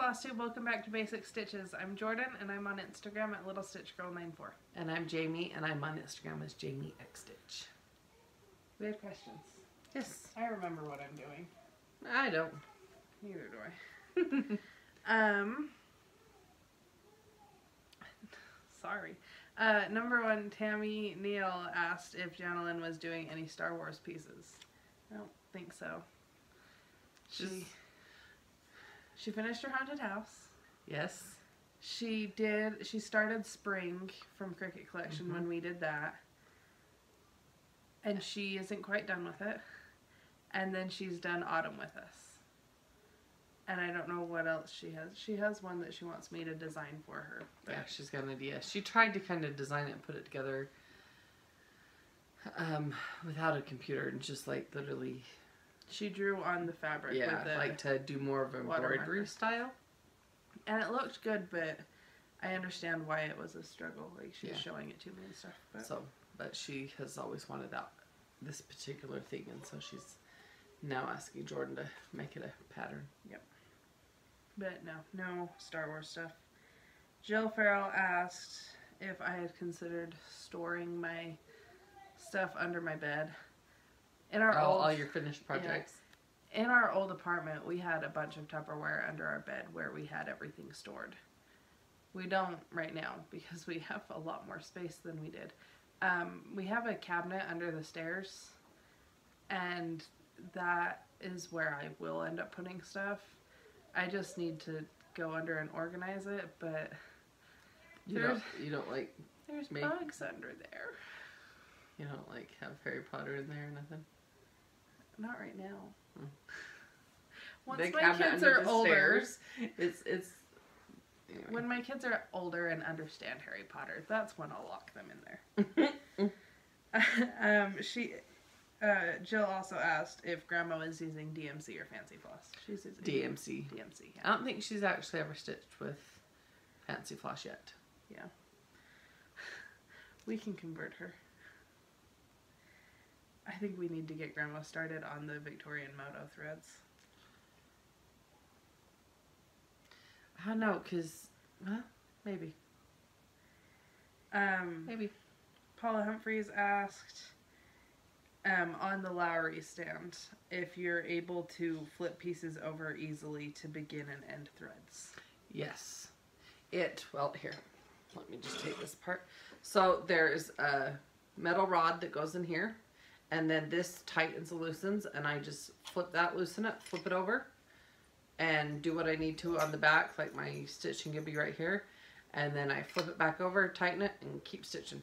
Flosstube, welcome back to Basic Stitches. I'm Jordan and I'm on Instagram at LittleStitchGirl94. And I'm Jamie and I'm on Instagram as JamieXStitch. We have questions. Yes. I remember what I'm doing. I don't. Neither do I. Sorry. Number one, Tammy Neal asked if Janalyn was doing any Star Wars pieces. I don't think so. She finished her haunted house. Yes. She started Spring from Cricket Collection when we did that. And she isn't quite done with it. And then she's done Autumn with us. And I don't know what else she has. She has one that she wants me to design for her. Yeah, she's got an idea. She tried to kind of design it and put it together without a computer and just like literally... She drew on the fabric. Yeah, with like to do more of an embroidery style. And it looked good, but I understand why it was a struggle. Like she's showing it to me and stuff. But she has always wanted this particular thing, and so she's now asking Jordan to make it a pattern. Yep. But no Star Wars stuff. Jill Farrell asked if I had considered storing my stuff under my bed. In our all your finished projects. Yeah, in our old apartment, we had a bunch of Tupperware under our bed where we had everything stored. We don't right now because we have a lot more space than we did. We have a cabinet under the stairs, and that is where I will end up putting stuff. I just need to go under and organize it, but you don't like there's bugs under there. You don't like have Harry Potter in there or nothing? Not right now. Once my kids are older, it's anyway. When my kids are older and understand Harry Potter, that's when I'll lock them in there. Jill also asked if Grandma was using DMC or Fancy Floss. She's using DMC. DMC. Yeah. I don't think she's actually ever stitched with Fancy Floss yet. Yeah. We can convert her. I think we need to get Grandma started on the Victorian Moto threads. I don't know, because, well, maybe. Maybe. Paula Humphreys asked on the Lowry stand if you're able to flip pieces over easily to begin and end threads. Yes. Well, here, let me just take this apart. So there's a metal rod that goes in here. And then this tightens and loosens, and I just flip that, loosen it, flip it over, and do what I need to on the back, like my stitching could be right here. And then I flip it back over, tighten it, and keep stitching.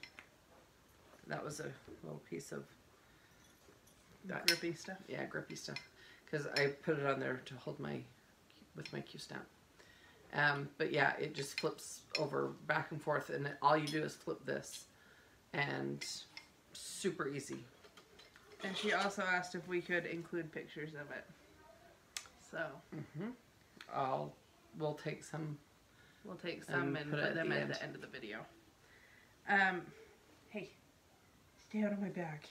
That was a little piece of that grippy stuff. Yeah, grippy stuff. Because I put it on there to hold with my Q-stamp. But yeah, it just flips over back and forth, and all you do is flip this, and super easy. And she also asked if we could include pictures of it. So. We'll take some. We'll take some and put them at the end of the video. Hey, stay out of my back.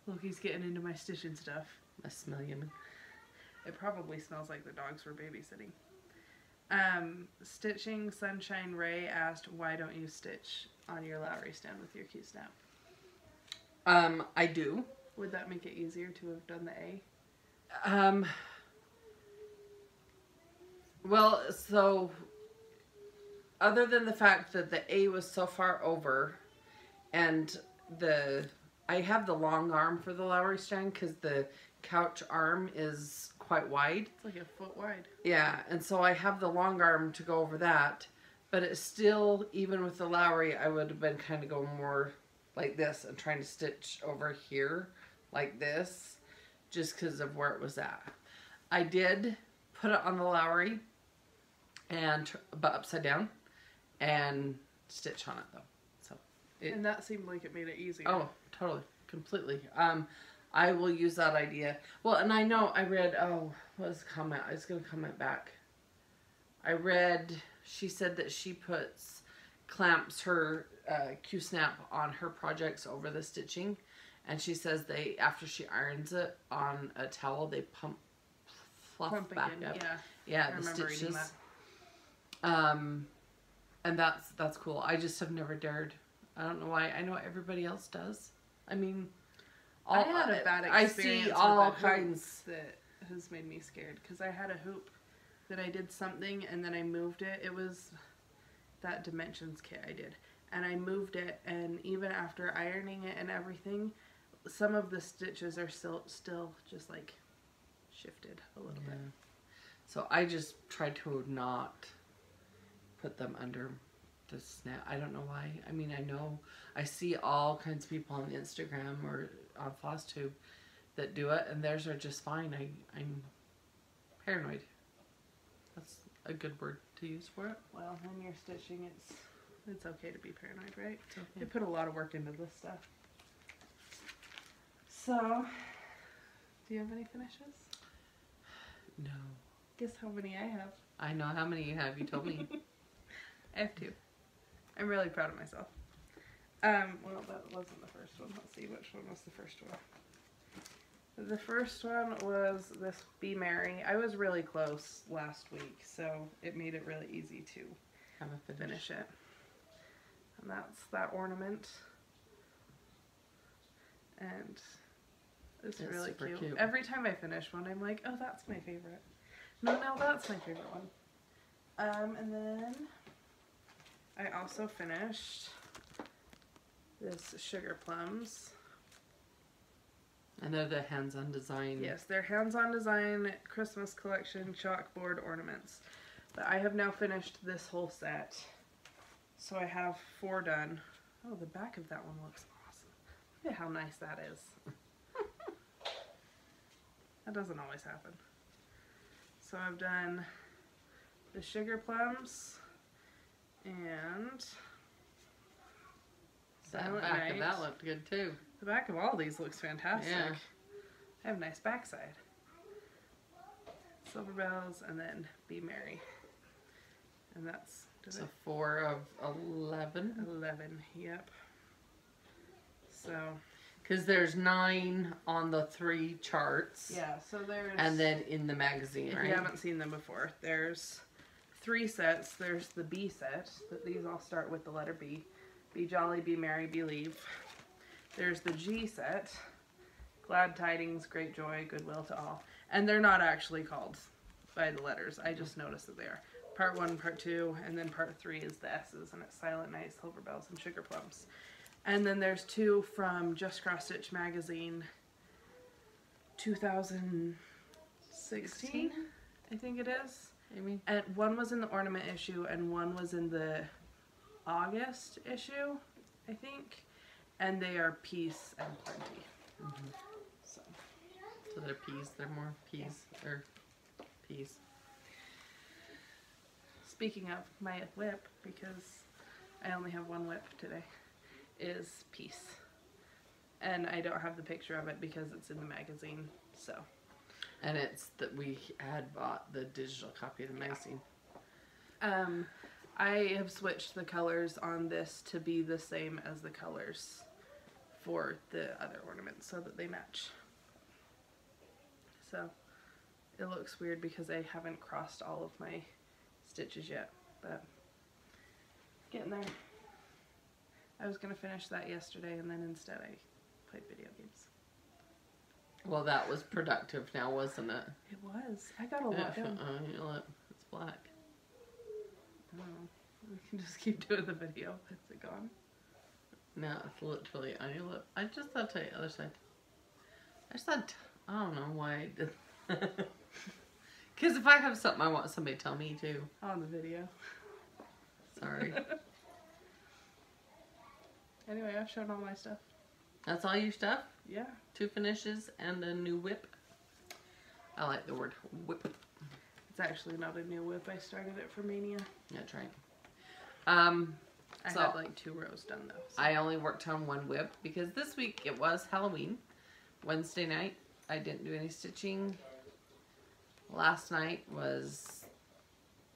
Loki's getting into my stitching stuff. I smell you. It probably smells like the dogs were babysitting. Stitching Sunshine Ray asked, why don't you stitch on your Lowry stand with your Q-snap? I do. Would that make it easier to have done the A? Well, so other than the fact that the A was so far over, and I have the long arm for the Lowry stand because the couch arm is quite wide. It's like a foot wide. Yeah, and so I have the long arm to go over that, but it's still, even with the Lowry, I would have been kind of going more like this and trying to stitch over here like this, just because of where it was at. I did put it on the Lowry, but upside down, and stitch on it though. So, and that seemed like it made it easier. Oh, totally, completely. I will use that idea. Well, and I know I read. Oh, what was the comment? I was gonna comment back. I read. She said that she clamps her Q-snap on her projects over the stitching. And she says after she irons it on a towel, they fluff back up. Yeah. Yeah, I the remember reading stitches. that. And that's cool. I just have never dared. I don't know why. I know everybody else does. I mean, I had a bad experience. I see all kinds that has made me scared because I had a hoop that I did something and then I moved it. It was that Dimensions kit I did, and I moved it, and even after ironing it and everything, some of the stitches are still just like shifted a little bit. So I just tried to not put them under the snap. I don't know why. I mean, I know I see all kinds of people on Instagram or on Flosstube that do it, and theirs are just fine. I'm paranoid. That's a good word to use for it. Well, when you're stitching, it's okay to be paranoid, right? Okay. You put a lot of work into this stuff. So, do you have any finishes? No. Guess how many I have. I know how many you have. You told me. I have 2. I'm really proud of myself. Well, that wasn't the first one. Let's see, which one was the first one? The first one was this Be Merry. I was really close last week, so it made it really easy to finish it. And that's that ornament. And it's really cute. Every time I finish one, I'm like, oh, that's my favorite. No, that's my favorite one. And then I also finished this Sugar Plums. And they're the hands-on design. Yes, they're hands-on design Christmas collection chalkboard ornaments. But I have now finished this whole set. So I have 4 done. Oh, the back of that one looks awesome. Look at how nice that is. That doesn't always happen. So I've done the Sugar Plums and Silent Night. That looked good too. The back of all these looks fantastic. Yeah. I have a nice backside. Silver Bells and then Be Merry. And that's... So 4 of 11? 11, yep. So... Because there's 9 on the 3 charts. Yeah, so there's... And then in the magazine, right? If you haven't seen them before, there's 3 sets. There's the B set. These all start with the letter B. Be Jolly, Be Merry, Believe. There's the G set. Glad Tidings, Great Joy, Goodwill to All. And they're not actually called by the letters. I just noticed that they are. Part 1, Part 2, and then Part 3 is the S's, and it's Silent Night, Silver Bells, and Sugar Plums. And then there's 2 from Just Cross Stitch Magazine, 2016, I think it is. Maybe. And one was in the ornament issue, and one was in the August issue, I think. And they are Peace and Plenty. So they're peas. They're more peas. Yeah. Or peas. Speaking of my whip, because I only have one whip today, is Peace. And I don't have the picture of it because it's in the magazine, so. And it's that we had bought the digital copy of the magazine. I have switched the colors on this to be the same as the colors for the other ornaments so that they match. So it looks weird because I haven't crossed all of my stitches yet, but getting there. I was going to finish that yesterday, and then instead I played video games. Well, that was productive now, wasn't it? It was. I got a lot done. You know what? It's black. Oh, we can just keep doing the video. Is it gone? No, it's literally on your lip. I just thought to the other side. I just thought, I don't know why I did. Because if I have something I want somebody to tell me too. On the video. Sorry. Anyway, I've shown all my stuff. That's all your stuff? Yeah. 2 finishes and a new whip. I like the word whip. It's actually not a new whip. I started it for Mania. That's right. I had like 2 rows done though. So. I only worked on 1 whip because this week it was Halloween. Wednesday night I didn't do any stitching. Last night was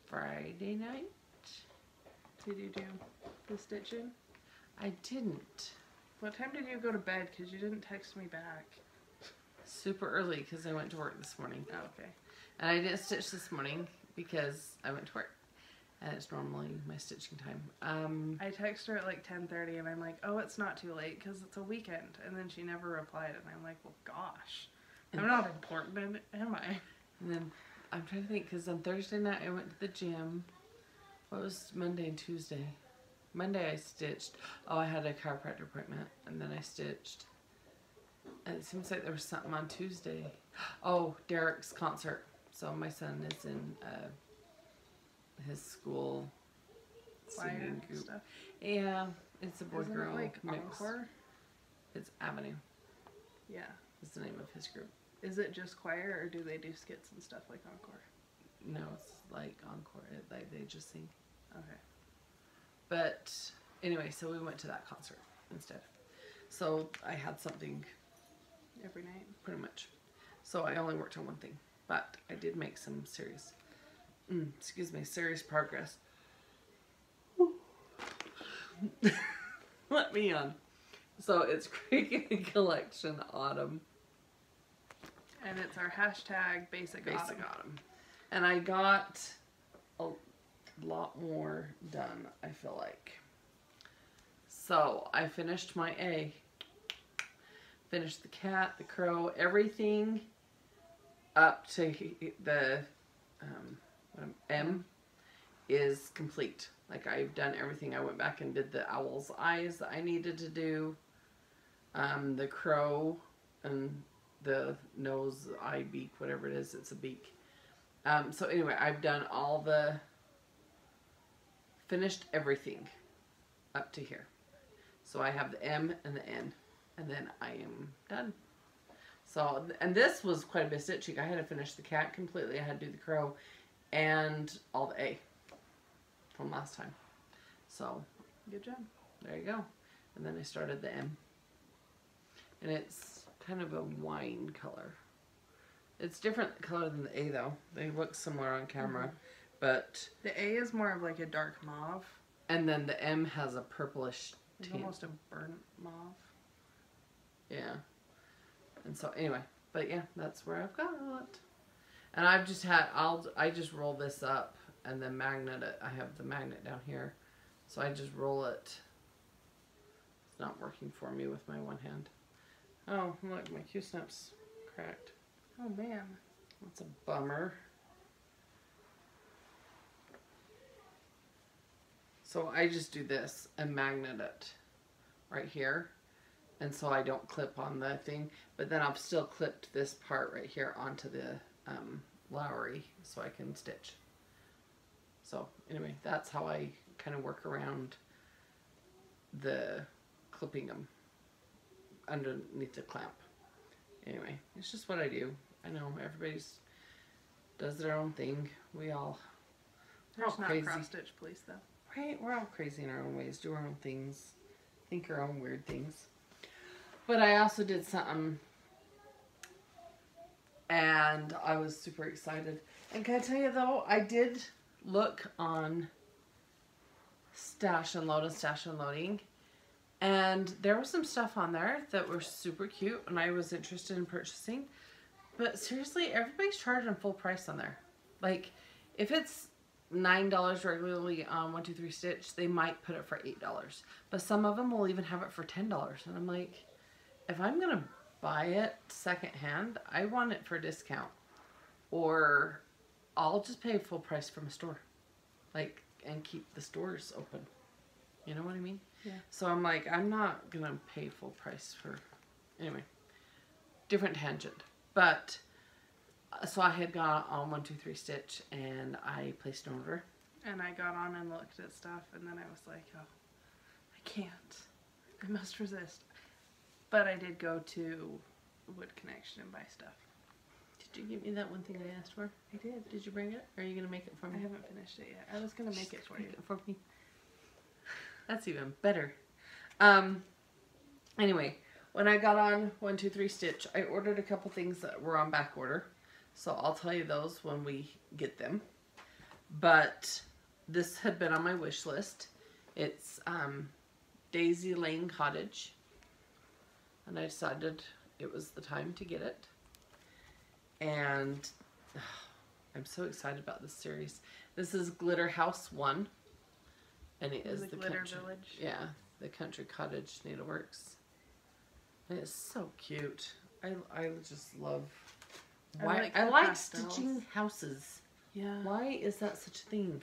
Friday night. Did you do the stitching? I didn't. What time did you go to bed? Because you didn't text me back. Super early because I went to work this morning. Oh, okay. And I didn't stitch this morning because I went to work. and it's normally my stitching time. I text her at like 10:30 and I'm like, oh, it's not too late because it's a weekend. And then she never replied and I'm like, well, gosh, I'm not important, am I? And then I'm trying to think, because on Thursday night I went to the gym. What was Monday and Tuesday? Monday I stitched. Oh, I had a chiropractor appointment, and then I stitched. And it seems like there was something on Tuesday. Oh, Derek's concert. So my son is in his school singing group. Stuff. Yeah, it's a boy Isn't girl it like mix. Encore? It's Avenue. Yeah. Is the name of his group. Is it just choir or do they do skits and stuff like Encore? No, it's like Encore. Like they just sing. Okay. But anyway, so we went to that concert instead. So I had something Every night. pretty much. So I only worked on one thing, but I did make some serious, serious progress. Let me on. So it's Creaking Collection Autumn. And it's our hashtag basic Autumn. And I got a lot more done, I feel like. So I finished my A. Finished the cat, the crow, everything up to the M is complete. Like I've done everything. I went back and did the owl's eyes that I needed to do. The crow and the nose, eye, beak, whatever it is, it's a beak. So anyway, I've done all the, finished everything up to here. So I have the M and the N, and then I am done. So, and this was quite a bit of stitching. I had to finish the cat completely. I had to do the crow and all the A from last time. So, Good job. there you go. And then I started the M. And it's kind of a wine color. It's different color than the A though. They look similar on camera, but The A is more of like a dark mauve. and then the M has a purplish It's tint. almost a burnt mauve. Yeah. And so anyway, but yeah, that's where I've got it. And I've just had I just roll this up and then magnet it. I have the magnet down here. So I just roll it. It's not working for me with my one hand. Oh, look, my Q-snap's cracked. Oh man. That's a bummer. So I just do this and magnet it right here. And so I don't clip on the thing. But then I've still clipped this part right here onto the Lowry so I can stitch. So anyway, that's how I kind of work around the clipping them underneath the clamp. Anyway, it's just what I do. I know everybody's does their own thing. We're all There's not crazy. cross stitch police though. Right? We're all crazy in our own ways, do our own things, think our own weird things. But I also did something and I was super excited. And can I tell you though, I did look on Stash and Loading, and there was some stuff on there that were super cute and I was interested in purchasing. But seriously, everybody's charging full price on there. Like, if it's $9 regularly on 1, 2, 3 Stitch, they might put it for $8. But some of them will even have it for $10. And I'm like, if I'm going to buy it secondhand, I want it for a discount. Or I'll just pay full price from a store. Like, and keep the stores open. You know what I mean? Yeah. So I'm like, I'm not going to pay full price for... Anyway, different tangent. But, so I had gone on 1, 2, 3 Stitch and I placed an order. And I got on and looked at stuff and then I was like, oh, I can't. I must resist. But I did go to Wood Connection and buy stuff. Did you give me that one thing I asked for? I did. Did you bring it? Or are you going to make it for me? I haven't finished it yet. I was going to make it for you. Make it for me. That's even better. Anyway, when I got on 1, 2, 3 Stitch, I ordered a couple things that were on back order. So I'll tell you those when we get them. But this had been on my wish list. It's Daisy Lane Cottage. And I decided it was the time to get it. And I'm so excited about this series. This is Glitter House 1. And it is the Glitter country, Village. yeah, the Country Cottage Needleworks. And it's so cute. I just love. Why I like pastels. stitching houses. Yeah. Why is that such a thing?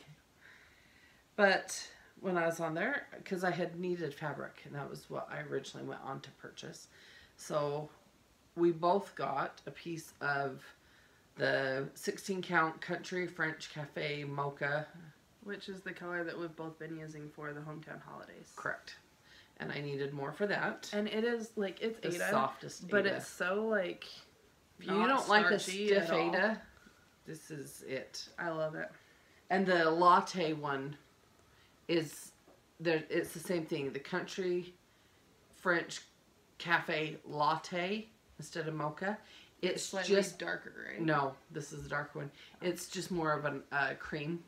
But when I was on there, because I had needed fabric, and that was what I originally went on to purchase. So we both got a piece of the 16 count Country French Cafe Mocha. Which is the color that we've both been using for the hometown holidays. Correct. And I needed more for that. And it is like, it's The Ada, softest but Ada. it's so like, If you don't like a starchy at stiff all. Ada, this is it. I love it. And the latte one is there. It's the same thing. The Country French Cafe Latte instead of mocha. It's slightly just darker, right? no. This is the darker one. It's just more of a cream,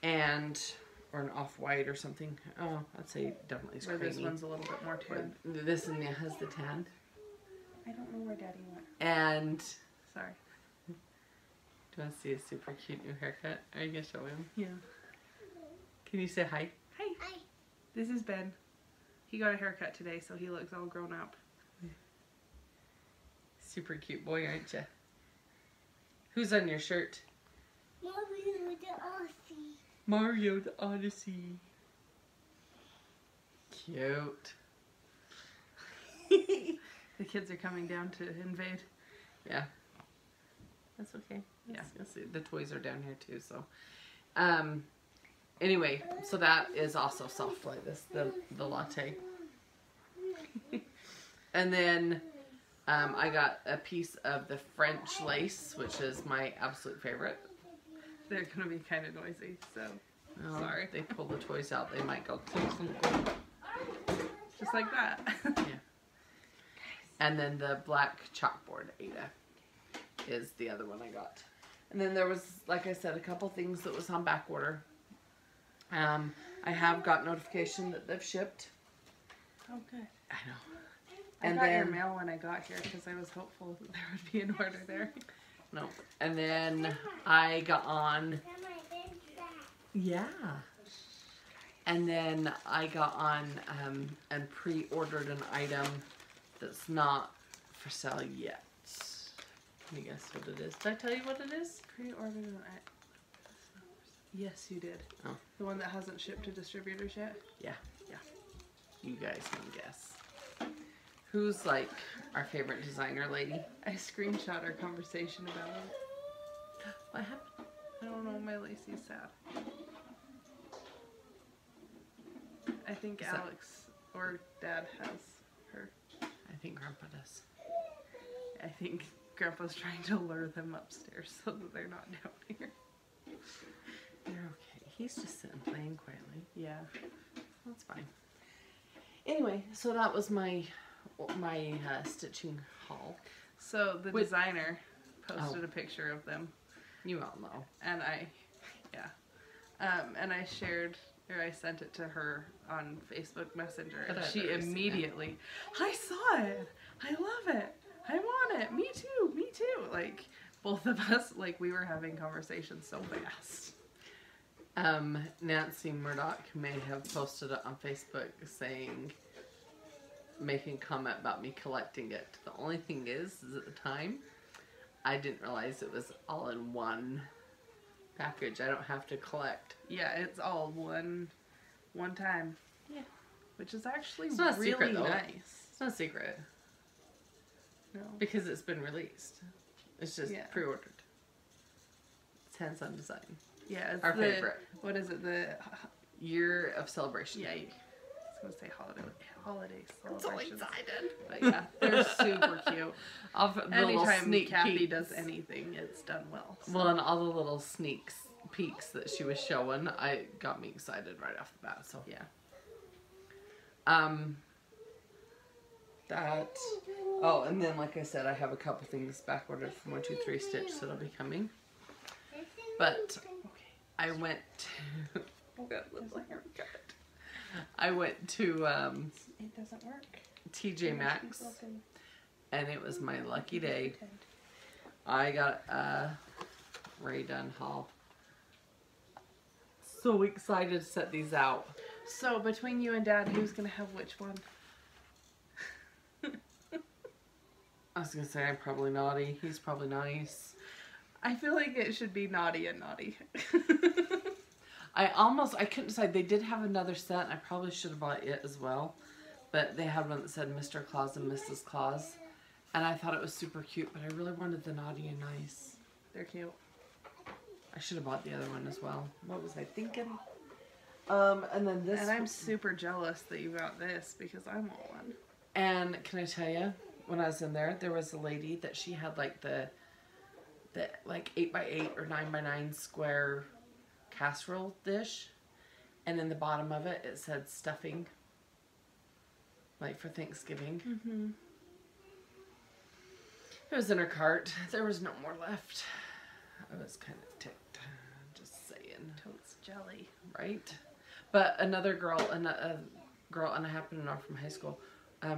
or an off-white or something. Oh, I'd say definitely it's Where creamy. this one's a little bit more tan. This one has the tan. I don't know where Daddy went. And Sorry. do you want to see a super cute new haircut? Are you gonna show him? Yeah. Can you say hi? Hi. Hi. This is Ben. He got a haircut today, so he looks all grown up. Super cute boy, aren't you? Who's on your shirt? Mario the Odyssey. Mario the Odyssey. Cute. The kids are coming down to invade. Yeah. That's okay. Yeah. You'll see. The toys are down here too, so. Anyway, so that is also soft like this, the latte. And then I got a piece of the French lace, which is my absolute favorite. They're gonna be kind of noisy, so Oh, sorry. They pull the toys out, they might go clink, clink, clink. Just like that. Yeah. And then the black chalkboard Ada is the other one I got. And then there was, like I said, a couple things that was on back order. I have got notification that they've shipped. Oh, good. I know. I And got your then mail when I got here because I was hopeful that there would be an order there. no. And then I got on. Yeah. And then I got on and pre-ordered an item that's not for sale yet. Can you guess what it is? Did I tell you what it is? Pre-ordered an Yes, you did. Oh. The one that hasn't shipped to distributors yet? Yeah. Yeah. You guys can guess. Who's like our favorite designer lady? I screenshot our conversation about it. What happened? I don't know, my Lacey's sad. I think Is that- Alex or Dad has her. I think Grandpa does. I think Grandpa's trying to lure them upstairs so that they're not down here. They're okay. He's just sitting playing quietly. Yeah. That's fine. Anyway, so that was my stitching haul. So the Wait. designer posted Oh. a picture of them, You all know. and I shared, or I sent it to her on Facebook Messenger, But and I've she already seen immediately, I saw it, I love it, I want it, me too, like, both of us, like, we were having conversations so fast. Nancy Murdoch may have posted it on Facebook saying, making a comment about me collecting it. The only thing is at the time, I didn't realize it was all in one package. I don't have to collect. Yeah, it's all one time. Yeah. Which is actually It's not a really secret, though. nice. It's not a secret No. because it's been released. It's just Yeah. pre-ordered. It's hands-on design. Yeah, it's Our the, favorite. What is it? The Year of celebration. yeah. I was gonna say holiday I'm so celebrations. excited. But yeah, they're super cute. All the little Anytime sneak Kathy peeks. does anything, it's done well. So. Well, and all the little sneak peeks that she was showing, I got me excited right off the bat. So Yeah. That. Oh, and then like I said, I have a couple things back ordered from 123 Stitch that'll be coming. But I went to that little haircut. I went to It doesn't work. TJ Maxx, and it was my lucky day. I got a Ray Dunn haul. so excited to set these out. So between you and Dad, who's gonna have which one? I was gonna say I'm probably naughty. He's probably nice. I feel like it should be naughty and naughty. I couldn't decide. They did have another set, and I probably should have bought it as well. But they had one that said Mr. Claus and Mrs. Claus. And I thought it was super cute, but I really wanted the naughty and nice. They're cute. I should have bought the other one as well. What was I thinking? And then this. And I'm super jealous that you got this because I want one. And can I tell you, when I was in there, there was a lady that she had like the like 8x8 or 9x9 square casserole dish, and in the bottom of it, it said stuffing, like for Thanksgiving. Mm-hmm. It was in her cart. There was no more left. I was kind of ticked. Just saying. Totes jelly. Right? But another girl, and I happen to know from high school,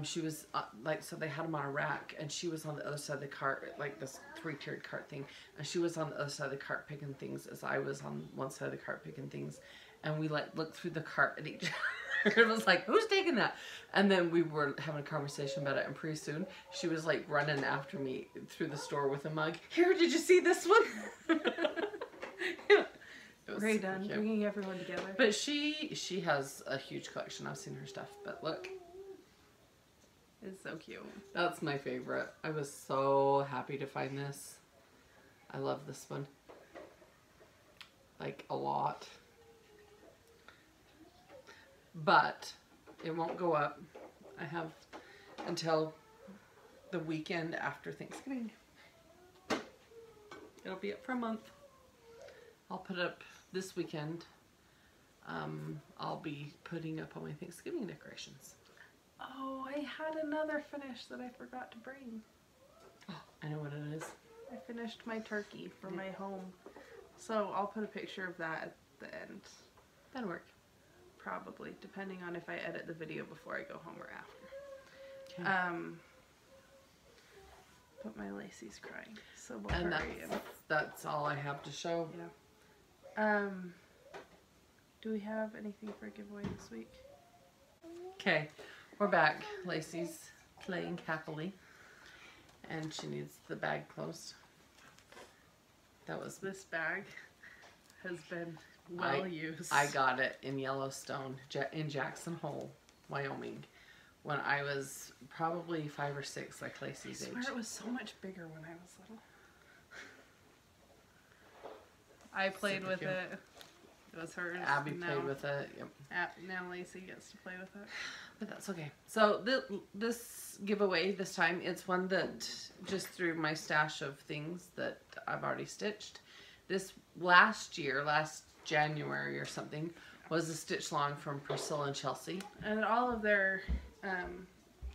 she was, like, so they had them on a rack, and she was on the other side of the cart, like this 3-tiered cart thing, and she was on the other side of the cart picking things as I was on one side of the cart picking things, and we, like, looked through the cart at each other. It was like, who's taking that? And then we were having a conversation about it, and pretty soon she was like running after me through the store with a mug. Here, did you see this one? Ray done bringing everyone together. But she has a huge collection. I've seen her stuff. But look, it's so cute. That's my favorite. I was so happy to find this. I love this one. Like a lot. But it won't go up. I have until the weekend after Thanksgiving. It'll be up for a month. I'll put it up this weekend. I'll be putting up all my Thanksgiving decorations. Oh, I had another finish that I forgot to bring. Oh, I know what it is. I finished my turkey for my home. So I'll put a picture of that at the end. That'll work. Probably, depending on if I edit the video before I go home or after. Okay. But my Lacey's crying, so we'll And hurry. that's all I have to show. Yeah. Do we have anything for a giveaway this week? Okay, we're back. Lacey's playing happily, and she needs the bag closed. That was This bag has been well used. I got it in Yellowstone, in Jackson Hole, Wyoming, when I was probably 5 or 6, like Lacey's age. I swear it was so much bigger when I was little. I played with it. It was hers. Abby played with it. Yep. Now Lacey gets to play with it. But that's okay. So this giveaway this time, it's one that just through my stash of things that I've already stitched. This last January or something, was a stitch long from Priscilla and Chelsea. And all of their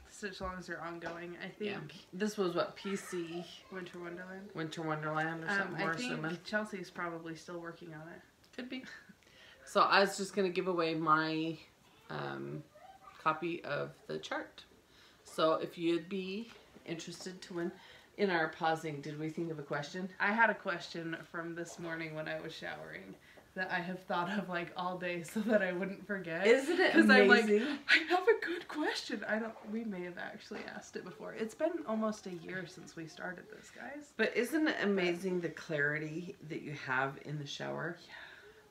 stitch longs are ongoing. I think. Yeah. This was what, PC? Winter Wonderland. Winter Wonderland or something, we're assuming. I think Chelsea's probably still working on it. Could be. So I was just going to give away my copy of the chart. So if you'd be interested to win. In our pausing, did we think of a question? I had a question from this morning when I was showering that I have thought of like all day so that I wouldn't forget. Isn't it amazing? Because I'm like, I have a good question. We may have actually asked it before. It's been almost a year since we started this, guys. But isn't it amazing the clarity that you have in the shower? Yeah.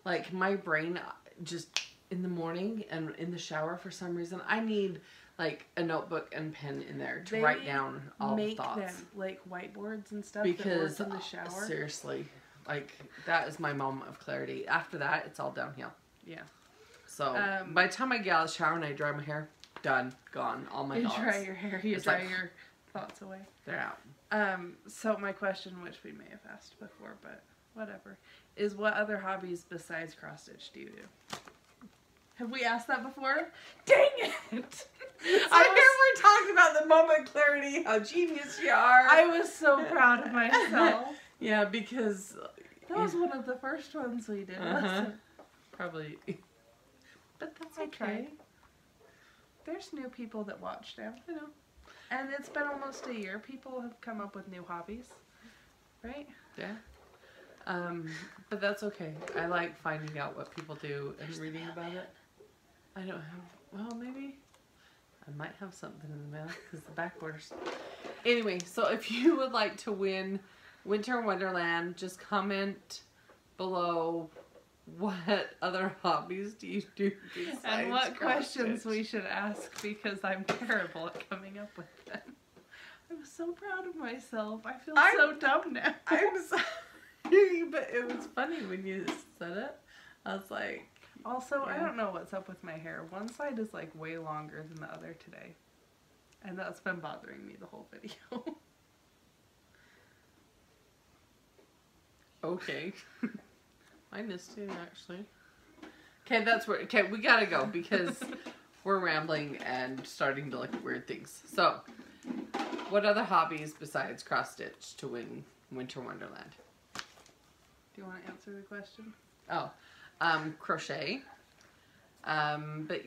Like my brain just in the morning and in the shower for some reason, I need like a notebook and pen in there to write down all the thoughts. Make them like whiteboards and stuff because that work in the shower. Seriously, like that is my moment of clarity. After that, it's all downhill. Yeah. So by the time I get out of the shower and I dry my hair, done, gone, all my thoughts. You dry your hair, you dry your thoughts away. They're out. So my question, which we may have asked before, but whatever, is what other hobbies besides cross stitch do you do? Have we asked that before? Dang it! I never talked about the moment of clarity, how genius you are. I was so proud of myself. Yeah, because that was one of the first ones we did. Probably. But that's okay. Tried. There's new people that watch now. I know. And it's been almost a year. People have come up with new hobbies. Right? Yeah. But that's okay. I like finding out what people do and reading about it. I don't have, well, maybe I might have something in the mail because the back orders. Anyway, so if you would like to win Winter Wonderland, just comment below what other hobbies do you do besides And what questions cross-stitch. we should ask, because I'm terrible at coming up with them. I'm so proud of myself. I feel so dumb now. I'm sorry, but it was funny when you said it. I was like, Also, I yeah. don't know what's up with my hair. One side is like way longer than the other today. And that's been bothering me the whole video. okay. Mine is too, actually. Okay, that's where, okay, we gotta go because we're rambling and starting to look at weird things. So, what other hobbies besides cross stitch to win Winter Wonderland? Do you want to answer the question? Oh, crochet. But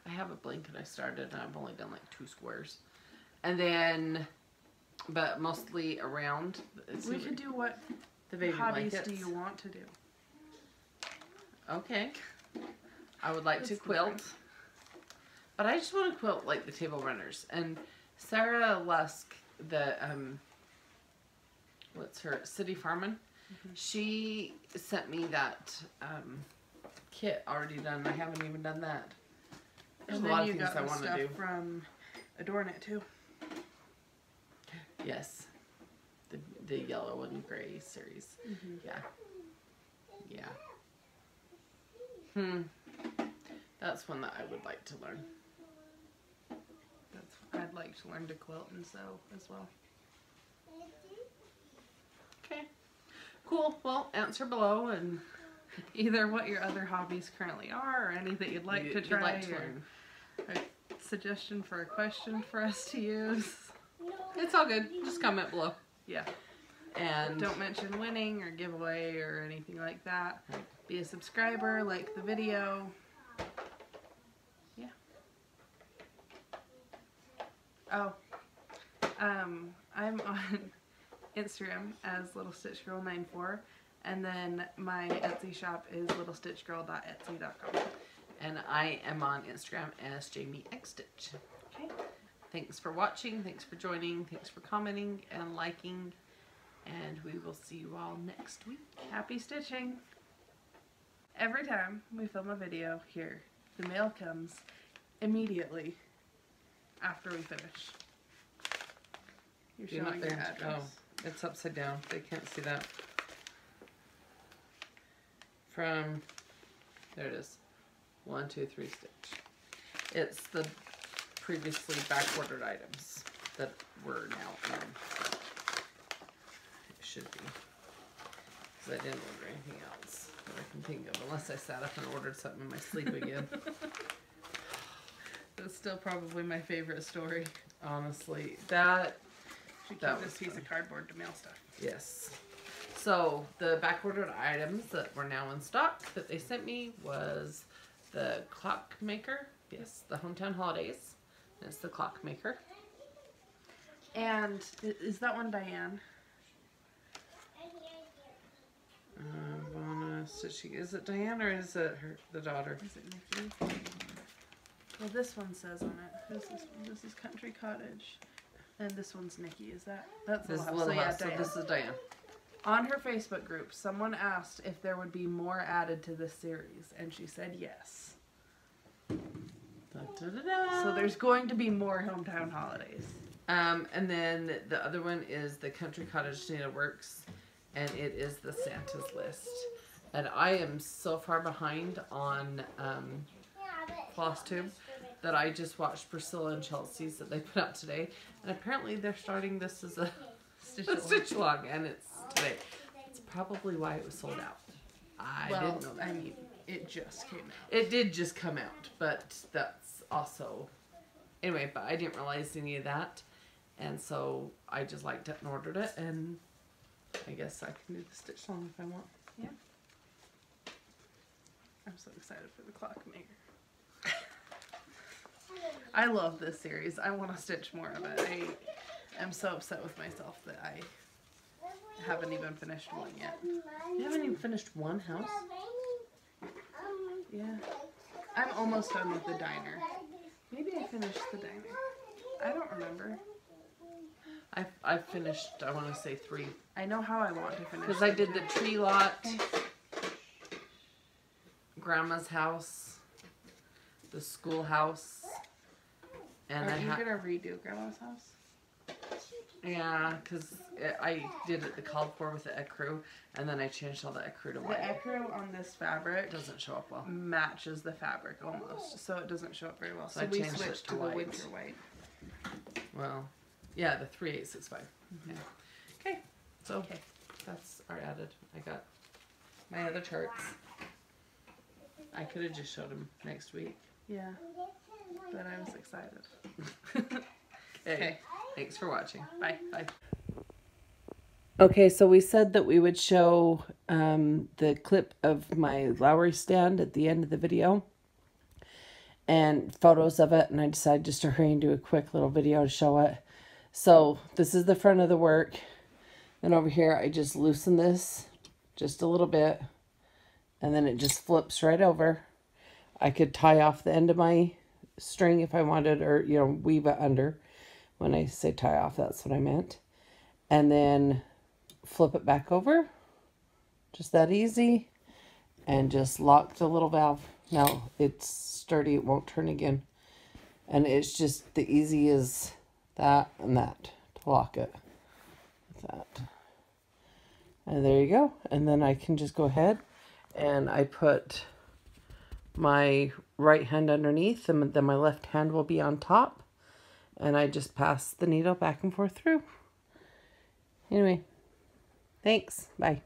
I have a blanket I started and I've only done like 2 squares. And then, but mostly around. We could do what the baby hobbies blankets. do you want to do? Okay. I would like to That's quilt. different. But I just want to quilt like the table runners. And Sarah Lusk, the, what's her, City Farmin'? She sent me that kit already done. I haven't even done that. There's And a then lot of you things got I the want to stuff do. from Adorn It too. Yes. The yellow and gray series. Yeah. Yeah. That's one that I would like to learn. I'd like to learn to quilt and sew as well. Okay. Cool. Well, answer below and Either what your other hobbies currently are, or any that you'd like to you'd try, like to or learn. a suggestion for a question for us to use. It's all good. Just comment below. Yeah. And Don't mention winning or giveaway or anything like that. Be a subscriber, like the video. Yeah. Oh. I'm on Instagram as littlestitchgirl94, and then my Etsy shop is littlestitchgirl.etsy.com. and I am on Instagram as Jami X Stitch. Okay. Thanks for watching. Thanks for joining. Thanks for commenting and liking. And we will see you all next week. Happy stitching! Every time we film a video here, the mail comes immediately after we finish. You're You're showing not your there. address. Oh, it's upside down. They can't see that. From, there it is. 1, 2, 3 stitch. It's the previously back ordered items that were now in. It should be. Because I didn't order anything else that I can think of. Unless I sat up and ordered something in my sleep again. That's still probably my favorite story. Honestly, that Should That keep was this piece fun. of cardboard to mail stuff. yes. So the back ordered items that were now in stock that they sent me was the clock maker. Yes, the Hometown Holidays. It's the clock maker. And is that one DeAnn? Is it DeAnn or is it the daughter? Is it Nikki? Well, this one says on it. Who's this one? This is Country Cottage. And this one's Nikki. Is that? That's This is Little House. Little So yeah, House. So DeAnn. this is DeAnn. On her Facebook group, someone asked if there would be more added to this series, and she said yes. Da-da-da-da. So there's going to be more Hometown Holidays. And then the other one is the Country Cottage Data Works, and it is the Santa's List. And I am so far behind on Flosstube that I just watched Priscilla and Chelsea's that they put up today, and apparently they're starting this as a stitch along, and it's today. It's probably why it was sold out. I didn't know that. I mean, it just came out. It did just come out, but that's also anyway. But I didn't realize any of that, and so I just liked it and ordered it, and I guess I can do the stitch along if I want. Yeah. I'm so excited for the clock maker. I love this series. I want to stitch more of it. I am so upset with myself that I haven't even finished one yet. You haven't even finished one house? Yeah. I'm almost done with the diner. Maybe I finished the diner. I don't remember. I finished, I want to say 3. I know how I want to finish. Because I did the tree lot, Grandma's house, the schoolhouse, and Are you gonna redo Grandma's house? yeah, because I did it the called for with the ecru, and then I changed all the ecru to The white. ecru on this fabric It doesn't show up well. matches the fabric almost, so it doesn't show up very well. So So I we changed it switched to to the white. winter white. Well, yeah, the 3865. Yeah. Okay, so Okay. that's our added. I got my other charts. I could have just showed them next week. Yeah, but I was excited. Okay. Thanks for watching. Bye. Bye. Okay, so we said that we would show the clip of my Lowry stand at the end of the video and photos of it, and I decided just to hurry and do a quick little video to show it. So this is the front of the work. Then over here I just loosen this just a little bit, and then it just flips right over. I could tie off the end of my string if I wanted, or weave it under. When I say tie off, that's what I meant. And then flip it back over. Just that easy. And just lock the little valve. Now it's sturdy, it won't turn again. And it's just the easy as that and that to lock it. Like that. And there you go. And then I can just go ahead and I put my right hand underneath, and then my left hand will be on top. And I just pass the needle back and forth through. Anyway, thanks. Bye.